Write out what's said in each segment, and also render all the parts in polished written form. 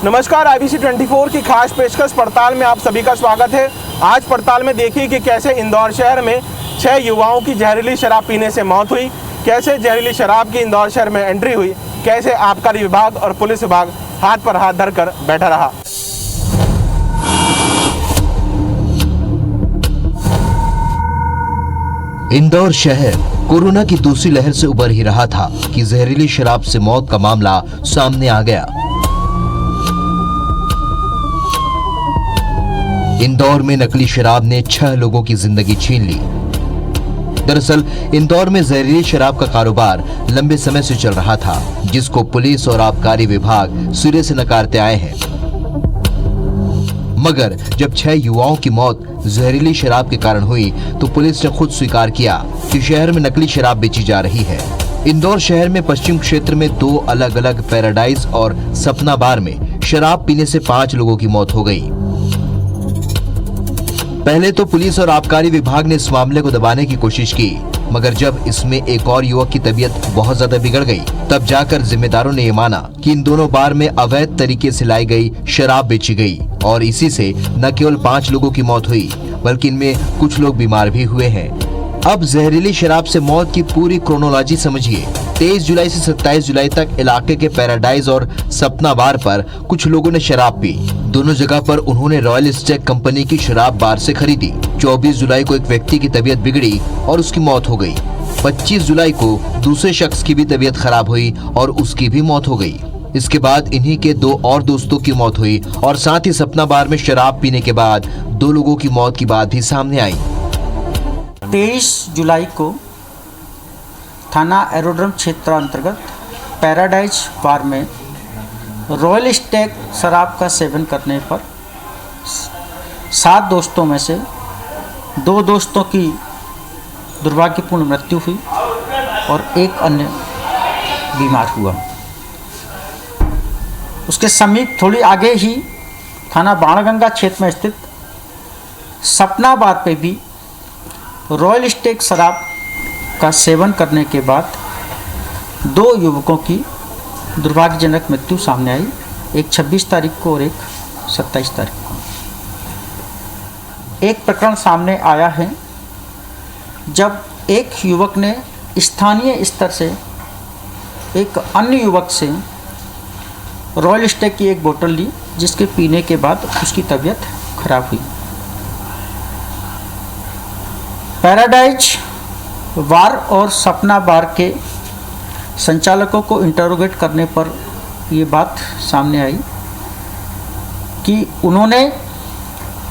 नमस्कार, IBC 24 की खास पेशकश पड़ताल में आप सभी का स्वागत है। आज पड़ताल में देखिए कि कैसे इंदौर शहर में 6 युवाओं की जहरीली शराब पीने से मौत हुई, कैसे जहरीली शराब की इंदौर शहर में एंट्री हुई, कैसे आबकारी विभाग और पुलिस विभाग हाथ पर हाथ धरकर बैठा रहा। इंदौर शहर कोरोना की दूसरी लहर से उबर ही रहा था कि जहरीली शराब से मौत का मामला सामने आ गया। इंदौर में नकली शराब ने 6 लोगों की जिंदगी छीन ली। दरअसल इंदौर में जहरीली शराब का कारोबार लंबे समय से चल रहा था, जिसको पुलिस और आबकारी विभाग सिरे से नकारते आए हैं। मगर जब 6 युवाओं की मौत जहरीली शराब के कारण हुई तो पुलिस ने खुद स्वीकार किया कि शहर में नकली शराब बेची जा रही है। इंदौर शहर में पश्चिम क्षेत्र में 2 अलग अलग पैराडाइज और सपना बार में शराब पीने से 5 लोगों की मौत हो गई। पहले तो पुलिस और आबकारी विभाग ने इस मामले को दबाने की कोशिश की, मगर जब इसमें एक और युवक की तबीयत बहुत ज्यादा बिगड़ गई, तब जाकर जिम्मेदारों ने ये माना कि इन दोनों बार में अवैध तरीके से लाई गई शराब बेची गई और इसी से न केवल 5 लोगों की मौत हुई, बल्कि इनमें कुछ लोग बीमार भी हुए हैं। अब जहरीली शराब से मौत की पूरी क्रोनोलॉजी समझिए। 23 जुलाई से 27 जुलाई तक इलाके के पैराडाइज और सपना बार पर कुछ लोगों ने शराब पी। दोनों जगह पर उन्होंने रॉयल स्टेक कंपनी की शराब बार से खरीदी। 24 जुलाई को एक व्यक्ति की तबीयत बिगड़ी और उसकी मौत हो गई। 25 जुलाई को दूसरे शख्स की भी तबीयत खराब हुई और उसकी भी मौत हो गई। इसके बाद इन्हीं के 2 और दोस्तों की मौत हुई और साथ ही सपना बार में शराब पीने के बाद 2 लोगों की मौत की बात भी सामने आई। 23 जुलाई को थाना एरोड्रम क्षेत्र अंतर्गत पैराडाइज बार में रॉयल स्टेक शराब का सेवन करने पर 7 दोस्तों में से 2 दोस्तों की दुर्भाग्यपूर्ण मृत्यु हुई और एक अन्य बीमार हुआ। उसके समीप थोड़ी आगे ही थाना बाणगंगा क्षेत्र में स्थित सपना बार पे भी रॉयल स्टेक शराब का सेवन करने के बाद 2 युवकों की दुर्भाग्यजनक मृत्यु सामने आई, एक 26 तारीख को और एक 27 तारीख को। एक प्रकरण सामने आया है जब एक युवक ने स्थानीय स्तर से एक अन्य युवक से रॉयल स्टेक की एक बोतल ली, जिसके पीने के बाद उसकी तबीयत खराब हुई। पैराडाइज बार और सपना बार के संचालकों को इंटरोगेट करने पर ये बात सामने आई कि उन्होंने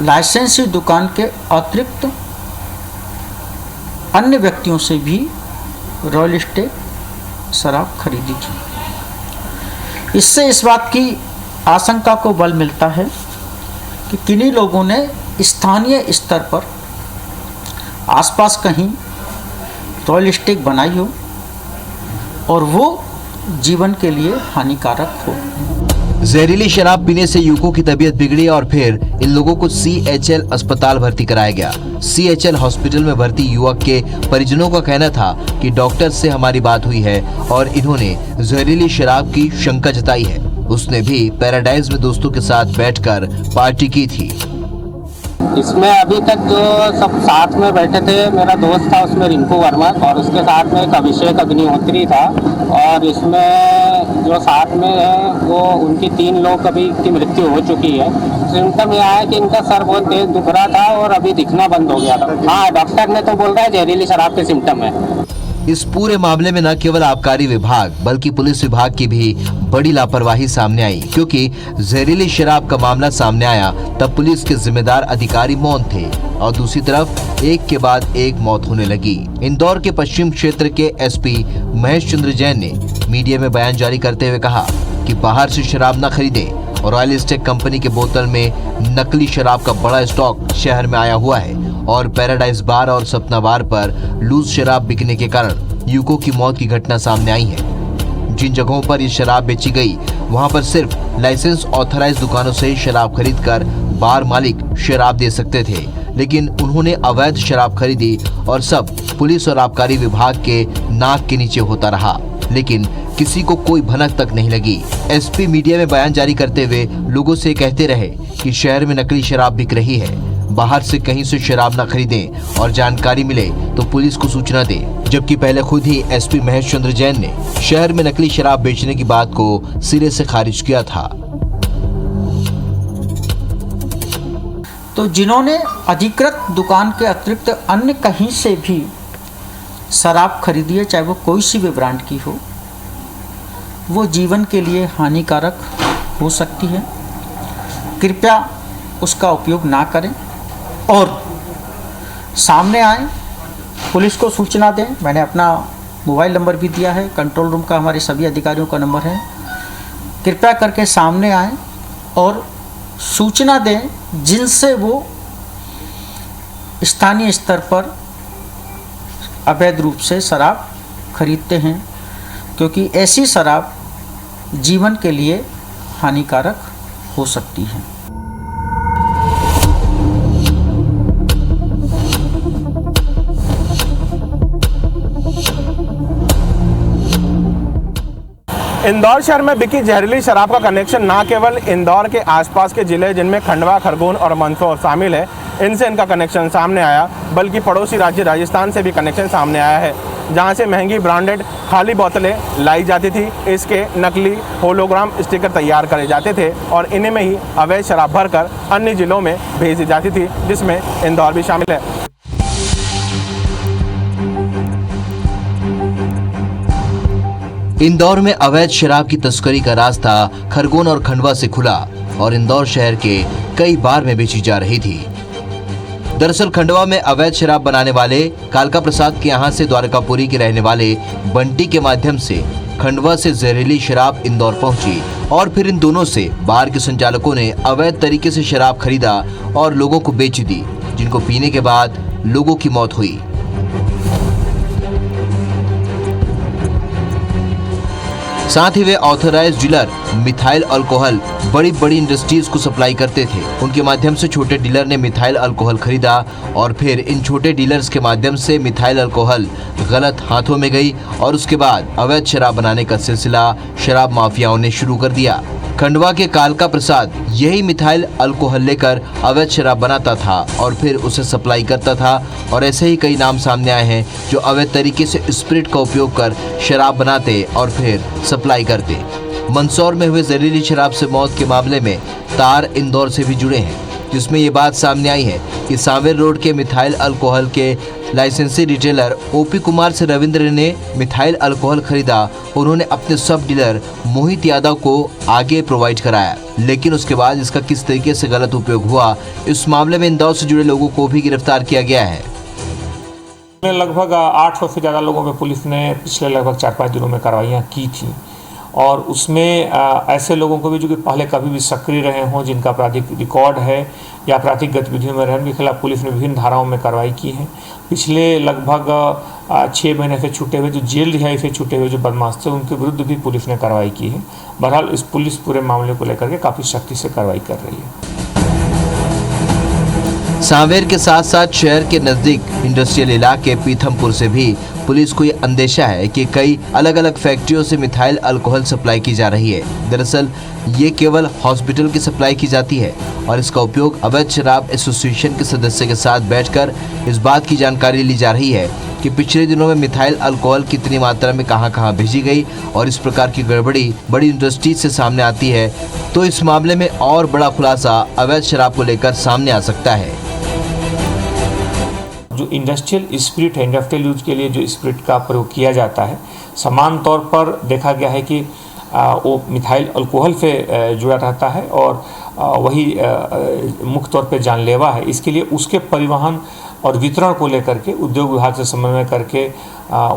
लाइसेंसी दुकान के अतिरिक्त अन्य व्यक्तियों से भी रॉयल स्टेक शराब खरीदी थी। इससे इस बात की आशंका को बल मिलता है कि किन्हीं लोगों ने स्थानीय स्तर पर आसपास कहीं रॉयल स्टेक बनाई हो और वो जीवन के लिए हानिकारक हो। जहरीली शराब पीने से युवकों की तबीयत बिगड़ी और फिर इन लोगों को CHL अस्पताल भर्ती कराया गया। CHL हॉस्पिटल में भर्ती युवक के परिजनों का कहना था कि डॉक्टर से हमारी बात हुई है और इन्होंने जहरीली शराब की शंका जताई है। उसने भी पैराडाइज में दोस्तों के साथ बैठकर पार्टी की थी। इसमें अभी तक जो सब साथ में बैठे थे, मेरा दोस्त था उसमें रिंकू वर्मा और उसके साथ में एक अभिषेक अग्निहोत्री था और इसमें जो साथ में है वो उनकी 3 लोग अभी की मृत्यु हो चुकी है। सिम्टम यह है कि इनका सर बहुत तेज दुख रहा था और अभी दिखना बंद हो गया था। हाँ, डॉक्टर ने तो बोल रहा है जहरीली शराब के सिम्टम है। इस पूरे मामले में न केवल आबकारी विभाग बल्कि पुलिस विभाग की भी बड़ी लापरवाही सामने आई, क्योंकि जहरीली शराब का मामला सामने आया तब पुलिस के जिम्मेदार अधिकारी मौन थे और दूसरी तरफ एक के बाद एक मौत होने लगी। इंदौर के पश्चिम क्षेत्र के SP महेश चंद्र जैन ने मीडिया में बयान जारी करते हुए कहा कि बाहर से शराब न खरीदें और रॉयल स्टेक कंपनी के बोतल में नकली शराब का बड़ा स्टॉक शहर में आया हुआ है और पैराडाइज बार और सपना बार पर लूज शराब बिकने के कारण युवकों की मौत की घटना सामने आई है। जिन जगहों पर ये शराब बेची गई वहां पर सिर्फ लाइसेंस ऑथराइज दुकानों से शराब खरीदकर बार मालिक शराब दे सकते थे, लेकिन उन्होंने अवैध शराब खरीदी और सब पुलिस और आबकारी विभाग के नाक के नीचे होता रहा। लेकिन किसी को कोई भनक तक नहीं लगी। एसपी मीडिया में बयान जारी करते हुए लोगों से कहते रहे कि शहर में नकली शराब बिक रही है, बाहर से कहीं से शराब न खरीदें और जानकारी मिले तो पुलिस को सूचना दें। जबकि पहले खुद ही एसपी महेश चंद्र जैन ने शहर में नकली शराब बेचने की बात को सिरे से खारिज किया था। तो जिन्होंने अधिकृत दुकान के अतिरिक्त अन्य कहीं से भी शराब खरीदी है, चाहे वो कोई सी भी ब्रांड की हो, वो जीवन के लिए हानिकारक हो सकती है। कृपया उसका उपयोग ना करें और सामने आए, पुलिस को सूचना दें। मैंने अपना मोबाइल नंबर भी दिया है, कंट्रोल रूम का हमारे सभी अधिकारियों का नंबर है। कृपया करके सामने आएं और सूचना दें जिनसे वो स्थानीय स्तर पर अवैध रूप से शराब खरीदते हैं, क्योंकि ऐसी शराब जीवन के लिए हानिकारक हो सकती है। इंदौर शहर में बिकी जहरीली शराब का कनेक्शन न केवल इंदौर के आसपास के जिले जिनमें खंडवा, खरगोन और मंदसौर शामिल है, इनसे इनका कनेक्शन सामने आया, बल्कि पड़ोसी राज्य राजस्थान से भी कनेक्शन सामने आया है, जहां से महंगी ब्रांडेड खाली बोतलें लाई जाती थी। इसके नकली होलोग्राम स्टिकर तैयार करे जाते थे और इन्हीं में ही अवैध शराब भरकर अन्य जिलों में भेजी जाती थी, जिसमें इंदौर भी शामिल है। इंदौर में अवैध शराब की तस्करी का रास्ता खरगोन और खंडवा से खुला और इंदौर शहर के कई बार में बेची जा रही थी। दरअसल खंडवा में अवैध शराब बनाने वाले कालका प्रसाद के यहाँ से द्वारकापुरी के रहने वाले बंटी के माध्यम से खंडवा से जहरीली शराब इंदौर पहुंची और फिर इन दोनों से बार के संचालकों ने अवैध तरीके से शराब खरीदा और लोगों को बेच दी, जिनको पीने के बाद लोगों की मौत हुई। साथ ही वे ऑथराइज्ड डीलर मिथाइल अल्कोहल बड़ी इंडस्ट्रीज को सप्लाई करते थे। उनके माध्यम से छोटे डीलर ने मिथाइल अल्कोहल खरीदा और फिर इन छोटे डीलर्स के माध्यम से मिथाइल अल्कोहल गलत हाथों में गई और उसके बाद अवैध शराब बनाने का सिलसिला शराब माफियाओं ने शुरू कर दिया। खंडवा के कालका प्रसाद यही मिथाइल अल्कोहल लेकर अवैध शराब बनाता था और फिर उसे सप्लाई करता था और ऐसे ही कई नाम सामने आए हैं जो अवैध तरीके से स्पिरिट का उपयोग कर शराब बनाते और फिर सप्लाई करते। मंदसौर में हुए जहरीली शराब से मौत के मामले में तार इंदौर से भी जुड़े हैं, जिसमें ये बात सामने आई है कि सांवेर रोड के मिथाइल अल्कोहल के लाइसेंसी रिटेलर ओपी कुमार से रविंद्र ने मिथाइल अल्कोहल खरीदा। उन्होंने अपने सब डीलर मोहित यादव को आगे प्रोवाइड कराया, लेकिन उसके बाद इसका किस तरीके से गलत उपयोग हुआ, इस मामले में इंदौर से जुड़े लोगों को भी गिरफ्तार किया गया है। लगभग 800 से ज़्यादा लोगों पे पुलिस ने पिछले लगभग 4-5 दिनों में कार्रवाइयाँ की थी और उसमें ऐसे लोगों को भी जो कि पहले कभी भी सक्रिय रहे हों, जिनका आपराधिक रिकॉर्ड है या आपराधिक गतिविधियों में रहने के खिलाफ पुलिस ने विभिन्न धाराओं में कार्रवाई की है। पिछले लगभग 6 महीने से छूटे हुए, जो जेल रिहाई से छूटे हुए जो बदमाश थे, उनके विरुद्ध भी पुलिस ने कार्रवाई की है। बहरहाल इस पुलिस पूरे मामले को लेकर के काफ़ी सख्ती से कार्रवाई कर रही है। सांवेर के साथ साथ शहर के नजदीक इंडस्ट्रियल इलाके पीथमपुर से भी पुलिस को ये अंदेशा है कि कई अलग अलग फैक्ट्रियों से मिथाइल अल्कोहल सप्लाई की जा रही है। दरअसल ये केवल हॉस्पिटल की सप्लाई की जाती है और इसका उपयोग अवैध शराब एसोसिएशन के सदस्य के साथ बैठकर इस बात की जानकारी ली जा रही है कि पिछले दिनों में मिथाइल अल्कोहल कितनी मात्रा में कहां भेजी गई और इस प्रकार की गड़बड़ी बड़ी इंडस्ट्रीज से सामने आती है, तो इस मामले में और बड़ा खुलासा अवैध शराब को लेकर सामने आ सकता है। जो इंडस्ट्रियल स्पिरिट है, इंडस्ट्रियल यूज के लिए जो स्पिरिट का प्रयोग किया जाता है, समान तौर पर देखा गया है कि वो मिथाइल अल्कोहल से जुड़ा रहता है और वही मुख्य तौर पे जानलेवा है। इसके लिए उसके परिवहन और वितरण को लेकर के उद्योग विभाग से समन्वय करके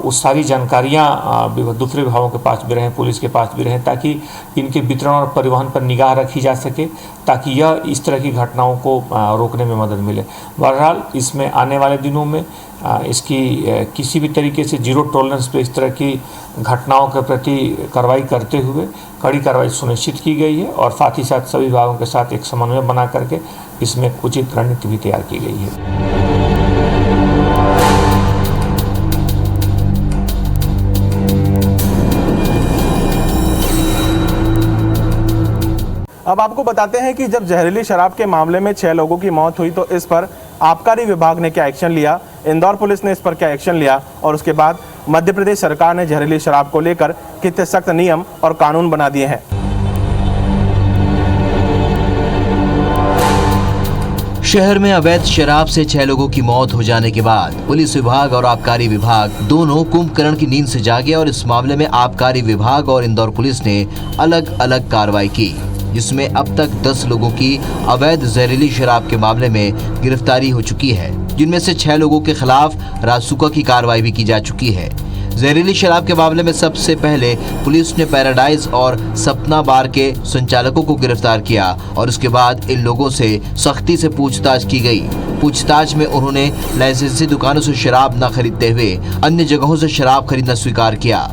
उस सारी जानकारियाँ दूसरे विभागों के पास भी रहें, पुलिस के पास भी रहें, ताकि इनके वितरण और परिवहन पर निगाह रखी जा सके, ताकि यह इस तरह की घटनाओं को रोकने में मदद मिले। बहरहाल इसमें आने वाले दिनों में इसकी किसी भी तरीके से जीरो टॉलरेंस पे इस तरह की घटनाओं के प्रति कार्रवाई करते हुए कड़ी कार्रवाई सुनिश्चित की गई है और साथ ही साथ सभी विभागों के साथ एक समन्वय बना करके इसमें उचित रणनीति भी तैयार की गई है। अब आपको बताते हैं कि जब जहरीली शराब के मामले में 6 लोगों की मौत हुई तो इस पर आबकारी विभाग ने क्या एक्शन लिया, इंदौर पुलिस ने इस पर क्या एक्शन लिया और उसके बाद मध्य प्रदेश सरकार ने जहरीली शराब को लेकर कितने सख्त नियम और कानून बना दिए हैं। शहर में अवैध शराब से 6 लोगों की मौत हो जाने के बाद पुलिस विभाग और आबकारी विभाग दोनों कुंभकर्ण की नींद से जागे और इस मामले में आबकारी विभाग और इंदौर पुलिस ने अलग अलग कार्रवाई की, जिसमें अब तक 10 लोगों की अवैध जहरीली शराब के मामले में गिरफ्तारी हो चुकी है, जिनमें से 6 लोगों के खिलाफ रासुका की कार्रवाई भी की जा चुकी है। जहरीली शराब के मामले में सबसे पहले पुलिस ने पैराडाइज और सपना बार के संचालकों को गिरफ्तार किया और उसके बाद इन लोगों से सख्ती से पूछताछ की गई। पूछताछ में उन्होंने लाइसेंसी दुकानों से शराब न खरीदते हुए अन्य जगहों से शराब खरीदना स्वीकार किया।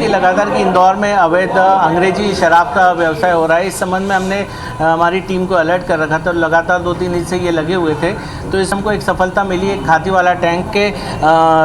लगातार कि इंदौर में अवैध अंग्रेजी शराब का व्यवसाय हो रहा है। इस संबंध में हमने हमारी टीम को अलर्ट कर रखा था और लगातार 2-3 दिन से ये लगे हुए थे। तो इस हमको एक सफलता मिली। एक खातीवाला टैंक के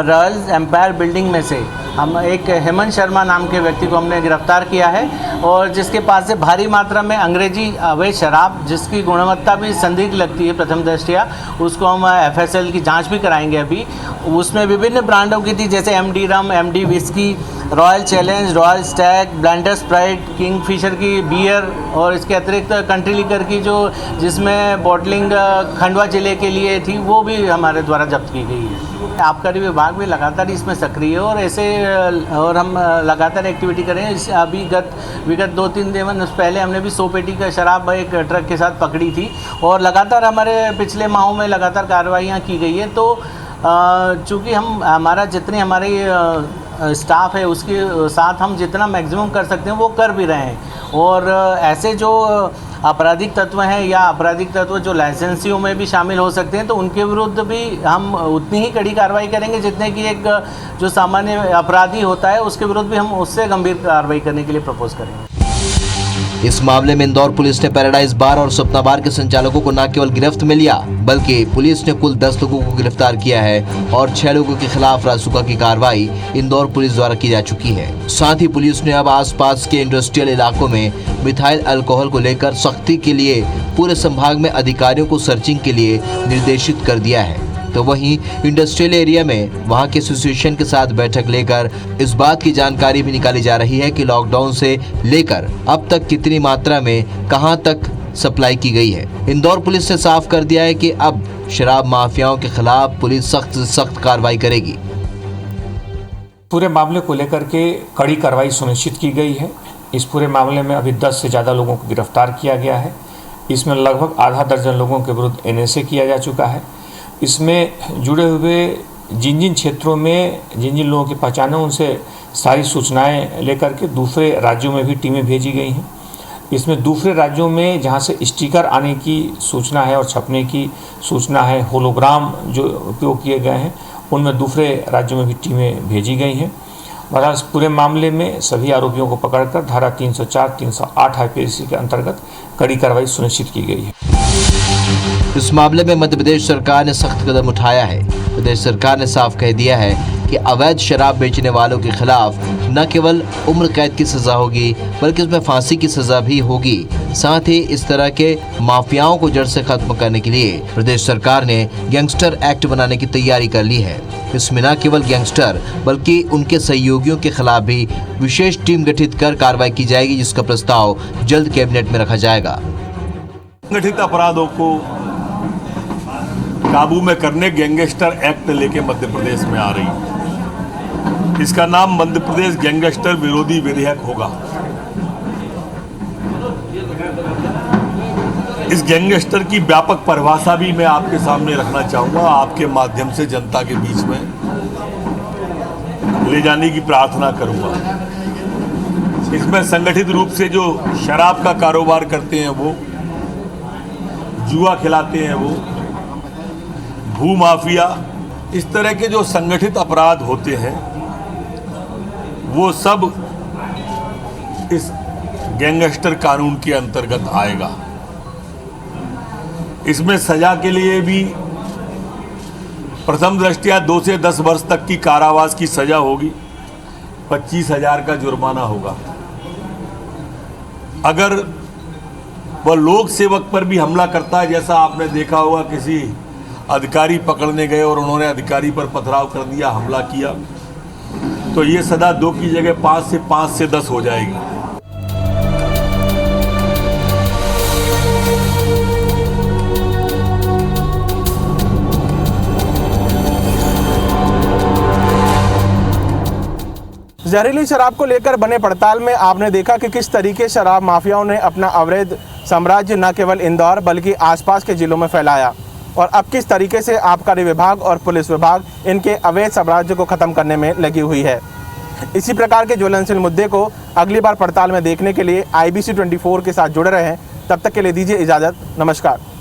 रॉयल एम्पायर बिल्डिंग में से हम एक हेमंत शर्मा नाम के व्यक्ति को हमने गिरफ्तार किया है और जिसके पास से भारी मात्रा में अंग्रेजी अवैध शराब जिसकी गुणवत्ता भी संदिग्ध लगती है प्रथम दृष्टया, उसको हम FSL की जांच भी कराएंगे। अभी उसमें विभिन्न ब्रांडों की थी, जैसे MD रम, MD whisky, royal challenge, royal Stag, blender Sprite, Kingfisher की बियर और इसके अतिरिक्त कंट्री लिकर की जो जिसमें बॉटलिंग खंडवा जिले के लिए थी वो भी हमारे द्वारा जब्त की गई है। आबकारी विभाग भी लगातार इसमें सक्रिय है और ऐसे और हम लगातार एक्टिविटी करें। अभी विगत 2-3 दिन पहले हमने भी 100 पेटी का शराब एक ट्रक के साथ पकड़ी थी और लगातार हमारे पिछले माहों में लगातार कार्रवाइयाँ की गई है। तो चूँकि हमारा जितने हमारे स्टाफ है उसके साथ हम जितना मैक्सिमम कर सकते हैं वो कर भी रहे हैं और ऐसे जो आपराधिक तत्व हैं या आपराधिक तत्व जो लाइसेंसियों में भी शामिल हो सकते हैं तो उनके विरुद्ध भी हम उतनी ही कड़ी कार्रवाई करेंगे जितने कि एक जो सामान्य अपराधी होता है उसके विरुद्ध भी हम उससे गंभीर कार्रवाई करने के लिए प्रपोज करेंगे। इस मामले में इंदौर पुलिस ने पैराडाइज बार और सपना बार के संचालकों को न केवल गिरफ्त में लिया बल्कि पुलिस ने कुल 10 लोगों को गिरफ्तार किया है और 6 लोगों के खिलाफ रासुका की कार्रवाई इंदौर पुलिस द्वारा की जा चुकी है। साथ ही पुलिस ने अब आसपास के इंडस्ट्रियल इलाकों में मिथाइल अल्कोहल को लेकर सख्ती के लिए पूरे संभाग में अधिकारियों को सर्चिंग के लिए निर्देशित कर दिया है। तो वहीं इंडस्ट्रियल एरिया में वहां के एसोसिएशन के साथ बैठक लेकर इस बात की जानकारी भी निकाली जा रही है कि लॉकडाउन से लेकर अब तक कितनी मात्रा में कहां तक सप्लाई की गई है। इंदौर पुलिस ने साफ कर दिया है कि अब शराब माफियाओं के खिलाफ पुलिस सख्त से सख्त कार्रवाई करेगी। पूरे मामले को लेकर के कड़ी कार्रवाई सुनिश्चित की गई है। इस पूरे मामले में अभी 10 से ज़्यादा लोगों को गिरफ्तार किया गया है। इसमें लगभग आधा दर्जन लोगों के विरुद्ध NSA किया जा चुका है। इसमें जुड़े हुए जिन जिन क्षेत्रों में जिन जिन लोगों की पहचान है उनसे सारी सूचनाएं लेकर के दूसरे राज्यों में भी टीमें भेजी गई हैं। इसमें दूसरे राज्यों में जहां से स्टिकर आने की सूचना है और छपने की सूचना है, होलोग्राम जो उपयोग किए गए हैं उनमें दूसरे राज्यों में भी टीमें भेजी गई हैं। बहरहाल पूरे मामले में सभी आरोपियों को पकड़कर धारा 304, 308 IPC के अंतर्गत कड़ी कार्रवाई सुनिश्चित की गई है। इस मामले में मध्य प्रदेश सरकार ने सख्त कदम उठाया है। प्रदेश सरकार ने साफ कह दिया है कि अवैध शराब बेचने वालों के खिलाफ न केवल उम्र कैद की सजा होगी बल्कि उसमें फांसी की सजा भी होगी। साथ ही इस तरह के माफियाओं को जड़ से खत्म करने के लिए प्रदेश सरकार ने गैंगस्टर एक्ट बनाने की तैयारी कर ली है। इसमें न केवल गैंगस्टर बल्कि उनके सहयोगियों के खिलाफ भी विशेष टीम गठित कर कार्रवाई की जाएगी, जिसका प्रस्ताव जल्द कैबिनेट में रखा जाएगा। संगठित अपराधों को काबू में करने गैंगस्टर एक्ट लेके मध्य प्रदेश में आ रही है। इसका नाम मध्य प्रदेश गैंगस्टर विरोधी विधेयक होगा। इस गैंगस्टर की व्यापक परिभाषा भी मैं आपके सामने रखना चाहूंगा, आपके माध्यम से जनता के बीच में ले जाने की प्रार्थना करूंगा। इसमें संगठित रूप से जो शराब का कारोबार करते हैं वो, जुआ खिलाते हैं वो, भूमाफिया, इस तरह के जो संगठित अपराध होते हैं वो सब इस गैंगस्टर कानून के अंतर्गत आएगा। इसमें सजा के लिए भी प्रथम दृष्टया 2 से 10 वर्ष तक की कारावास की सजा होगी, 25,000 का जुर्माना होगा। अगर वह लोक सेवक पर भी हमला करता है, जैसा आपने देखा होगा किसी अधिकारी पकड़ने गए और उन्होंने अधिकारी पर पथराव कर दिया, हमला किया, तो ये सदा 2 की जगह 5 से 10 हो जाएगी। जहरीली शराब को लेकर बने पड़ताल में आपने देखा कि किस तरीके शराब माफियाओं ने अपना अवैध साम्राज्य न केवल इंदौर बल्कि आसपास के जिलों में फैलाया, और अब किस तरीके से आबकारी विभाग और पुलिस विभाग इनके अवैध साम्राज्य को खत्म करने में लगी हुई है। इसी प्रकार के ज्वलनशील मुद्दे को अगली बार पड़ताल में देखने के लिए IBC 24 के साथ जुड़े रहें। तब तक के लिए दीजिए इजाज़त। नमस्कार।